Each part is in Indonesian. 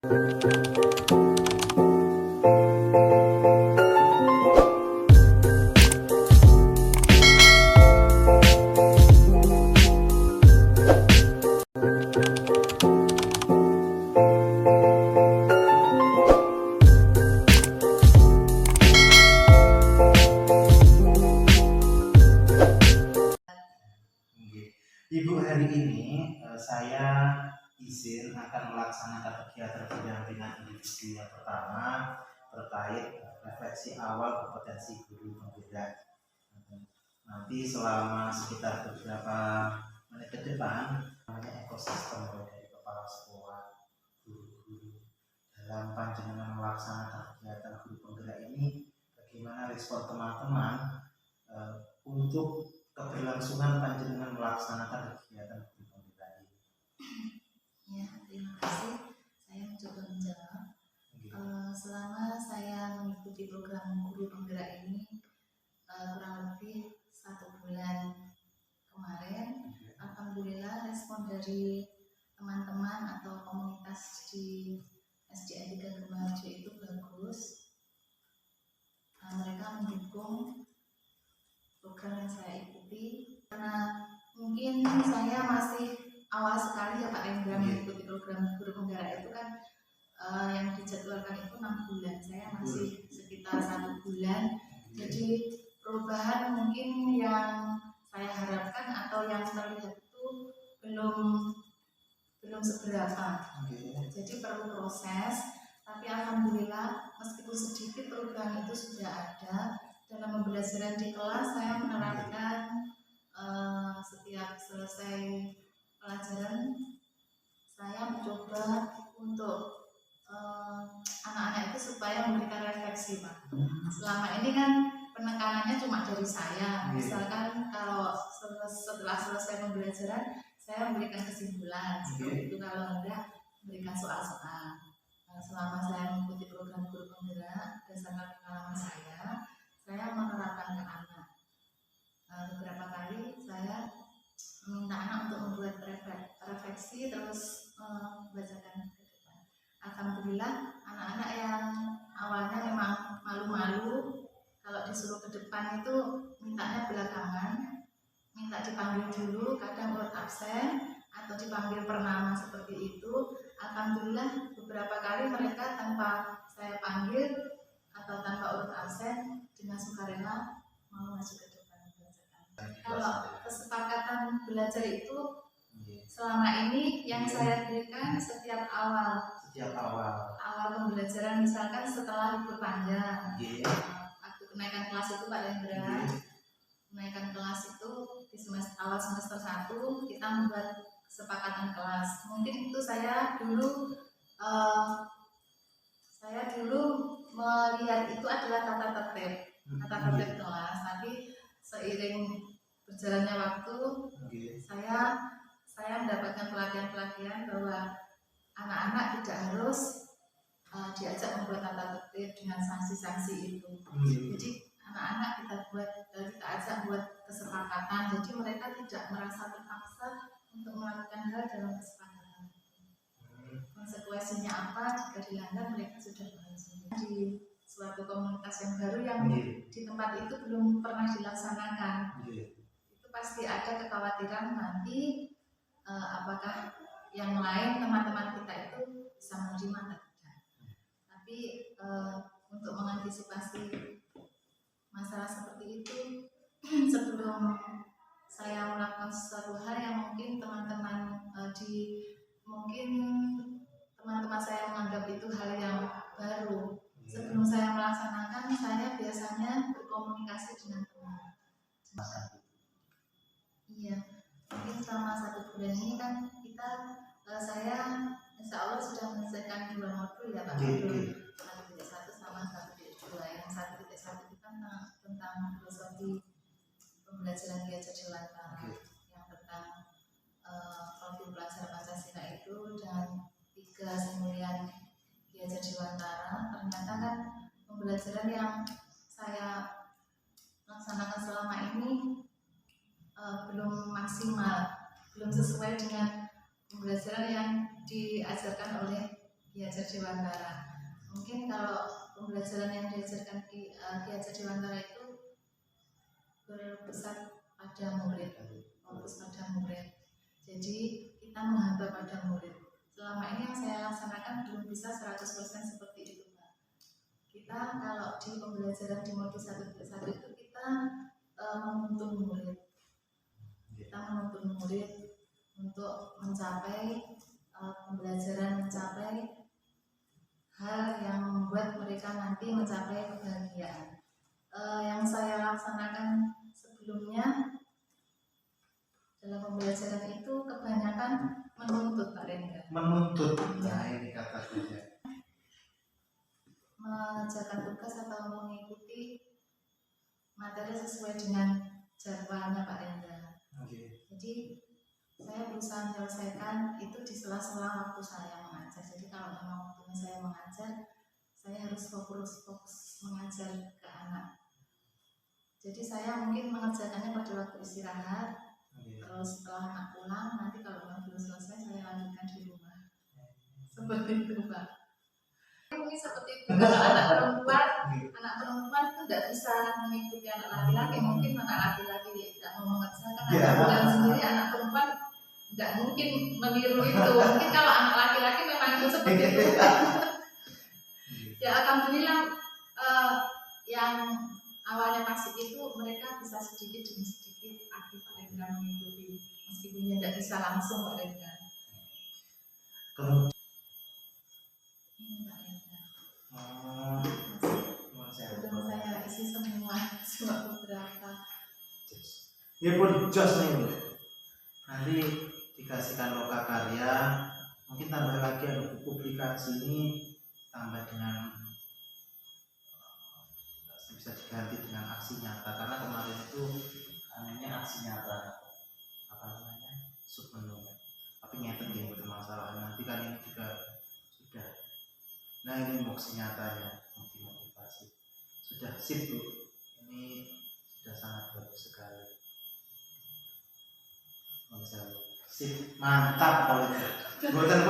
Ibu, hari ini saya izin akan melaksanakan kegiatan pendampingan individu yang pertama terkait refleksi awal kompetensi guru penggerak. Nanti selama sekitar beberapa menit ke depan, namanya ekosistem dari kepala sekolah, guru-guru dalam panjenengan melaksanakan kegiatan guru penggerak ini, bagaimana respon teman-teman untuk keberlangsungan panjenengan melaksanakan kegiatan guru penggerak ini? Ya, terima kasih. Saya mencoba menjawab. Selama saya mengikuti program guru penggerak ini kurang lebih 1 bulan kemarin, alhamdulillah respon dari teman-teman atau komunitas di SDN 3 Gemarjo itu bagus. Mereka mendukung program yang saya ikuti karena mungkin saya masih awal sekali ya Pak Rendra mengikuti program guru penggerak itu kan yang dijadwalkan itu 6 bulan, saya masih sekitar 1 bulan. Jadi perubahan mungkin yang saya harapkan atau yang terlihat itu belum seberapa. Jadi perlu proses, tapi alhamdulillah meskipun sedikit perubahan itu sudah ada. Dalam pembelajaran di kelas saya menerapkan setiap selesai pelajaran saya mencoba untuk anak-anak itu supaya memberikan refleksi, Pak. Selama ini kan penekanannya cuma dari saya, misalkan kalau setelah selesai pembelajaran saya memberikan kesimpulan, seperti itu. Kalau enggak, memberikan soal-soal. Selama saya mengikuti program guru penggerak berdasarkan pengalaman saya menerapkan ke anak. Beberapa kali saya meminta anak untuk membuat refleksi terus membacakan ke depan. Alhamdulillah anak-anak yang awalnya memang malu-malu kalau disuruh ke depan itu mintanya belakangan, minta dipanggil dulu, kadang urut absen atau dipanggil per nama seperti itu. Alhamdulillah beberapa kali mereka tanpa saya panggil atau tanpa urut absen dengan sukarela mau masuk ke depan belajar. Kalau kesepakatan belajar itu selama ini yang saya berikan setiap awal pembelajaran, misalkan setelah libur panjang, waktu kenaikan kelas itu Pak Rendra, kenaikan kelas itu di awal semester 1 kita membuat kesepakatan kelas. Mungkin itu saya dulu melihat itu adalah tata tertib kelas, tapi seiring berjalannya waktu saya mendapatkan pelatihan bahwa anak-anak tidak harus diajak membuat tata tertib dengan sanksi-sanksi itu. Jadi anak-anak kita ajak buat kesepakatan, jadi mereka tidak merasa terpaksa untuk melakukan hal dalam kesepakatan. Konsekuensinya apa jika dilanggar, mereka sudah berhasil. Di suatu komunitas yang baru yang di tempat itu belum pernah dilaksanakan, itu pasti ada kekhawatiran nanti apakah yang lain teman-teman kita itu bisa menerima atau tidak. Tapi untuk mengantisipasi masalah seperti itu, sebelum saya melakukan sesuatu hal yang mungkin teman-teman saya menganggap itu hal yang baru, sebelum saya melaksanakan, saya biasanya berkomunikasi dengan teman. Iya, mungkin selama 1 bulan ini kan saya insya Allah sudah menyelesaikan 2 modul ya Pak, modul 1.1 sama 1.2. Yang 1.1 itu kan tentang filosofi pembelajaran belajar dewantara, yang tentang profil pelajar Pancasila itu, dan 3 simulian belajar dewantara. Ternyata kan pembelajaran yang saya laksanakan selama ini belum maksimal, belum sesuai dengan pembelajaran yang diajarkan oleh Ki Hajar Dewantara. Mungkin kalau pembelajaran yang diajarkan Ki Hajar Dewantara itu berpusat pada murid, fokus pada murid. Jadi kita menghamba pada murid. Selama ini yang saya laksanakan belum bisa 100% seperti itu, Pak. Kita kalau di pembelajaran di modul 1.1 itu kita menuntun murid. Kita menuntun murid untuk mencapai pembelajaran, mencapai hal yang membuat mereka nanti mencapai kebahagiaan. Yang saya laksanakan sebelumnya dalam pembelajaran itu kebanyakan menuntut, Pak Rendra. Menuntut, nah ini kata kerja. Mengerjakan tugas atau mengikuti materi sesuai dengan jadwalnya, Pak Rendra. Jadi saya berusaha menyelesaikan itu di sela-sela waktu saya mengajar. Jadi kalau memang waktunya saya mengajar, saya harus fokus mengajar ke anak. Jadi saya mungkin mengerjakannya pada waktu istirahat. Terus setelah anak pulang, nanti kalau memang belum selesai saya lanjutkan di rumah. Seperti itu, Pak. Mungkin seperti itu. Kalau anak perempuan itu tidak bisa mengikuti anak laki-laki. Mungkin anak laki-laki tidak mau mengerjakan. Anak bulan sendiri, anak perempuan tidak mungkin meniru itu. Mungkin kalau anak laki-laki memang itu seperti itu. Ya alhamdulillah yang awalnya pasif itu mereka bisa sedikit demi sedikit aktif Pak Rendra mengikuti, meskipun tidak bisa langsung Pak Rendra. Ini Pak Rendra. Belum saya isi semua, cuma beberapa. Ya pun jos nih, nanti dikasihkan loka karya, mungkin tambah lagi ada buku publikasi ini, tambah dengan bisa diganti dengan aksi nyata, karena kemarin itu anehnya aksi nyata apa namanya submenu, tapi nyata dia bermasalah. Nanti kan ini juga sudah, nah ini moksi nyatanya motivasi sudah sip Bu, ini sudah sangat bagus sekali. Sip, mantap kalau buatan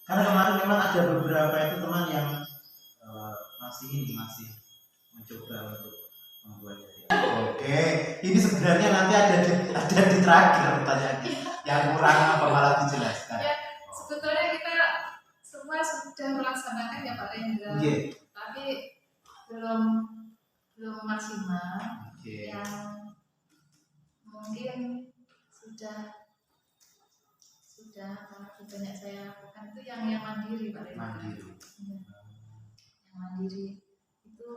karena kemarin memang ada beberapa itu teman yang masih mencoba untuk membuatnya. Oke, ini sebenarnya nanti ada di terakhir pertanyaannya yang kurang apa malah dijelaskan. Ya, sebetulnya kita semua sudah melaksanakan ya Pak Rendra, tapi belum maksimal. Yang mungkin sudah banyak saya lakukan itu yang mandiri Pak Rendra. Yang mandiri itu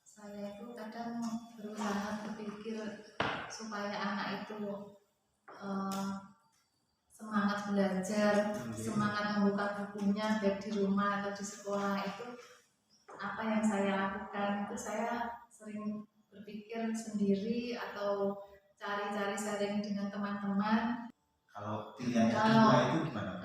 saya itu kadang berusaha berpikir supaya anak itu semangat belajar, semangat membuka bukunya baik di rumah atau di sekolah. Itu apa yang saya lakukan, itu saya sering berpikir sendiri atau cari-cari sharing dengan teman-teman. Kalau pilihan kedua itu gimana?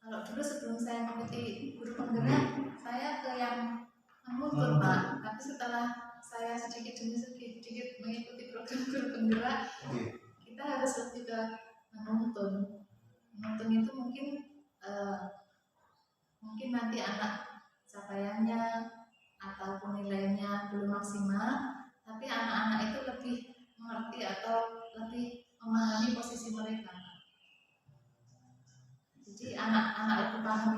Kalau dulu sebelum saya mengikuti guru penggerak, saya ke yang menuntut Pak. Tapi setelah saya sedikit demi sedikit mengikuti program guru penggerak, kita harus lebih ke menuntun. Menuntun itu mungkin nanti anak capaiannya ataupun nilainya belum maksimal, tapi anak-anak itu lebih mengerti atau lebih memahami posisi mereka. Jadi anak lebih paham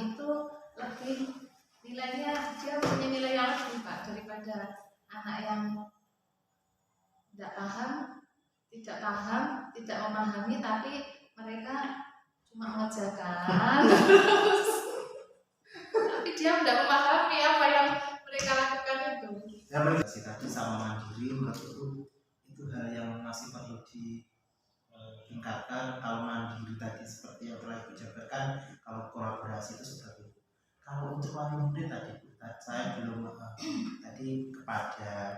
itu lebih nilainya, dia punya nilai yang lebih Pak daripada anak yang tidak paham, tidak memahami, tapi mereka cuma mengerjakan tapi dia tidak memahami apa yang mereka lakukan itu. Ya meditasi tadi sama mandiri, menurut itu hal yang masih perlu ditingkatkan. Kalau mandiri tadi seperti yang telah Ibu jabarkan, kalau kolaborasi itu seperti itu. Kalau untuk wali murid tadi saya belum tadi kepada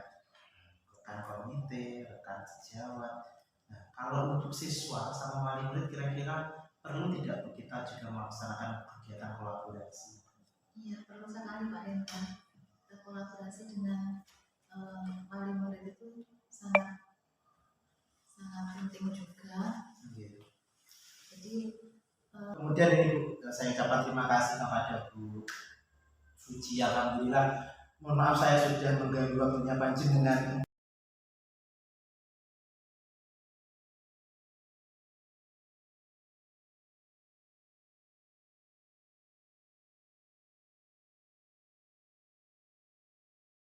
rekan komite, rekan sejawat. Nah, kalau untuk siswa sama wali murid kira-kira perlu tidak kita juga melaksanakan kegiatan kolaborasi? Iya, perlu sekali Pak Rendra. Kolaborasi dengan wali murid itu sangat sangat penting juga. Nggih. Jadi Kemudian ini Bu, saya ucapkan terima kasih kepada Bu Suci. Alhamdulillah, mohon maaf saya sudah mengganggu waktunya panjenengan.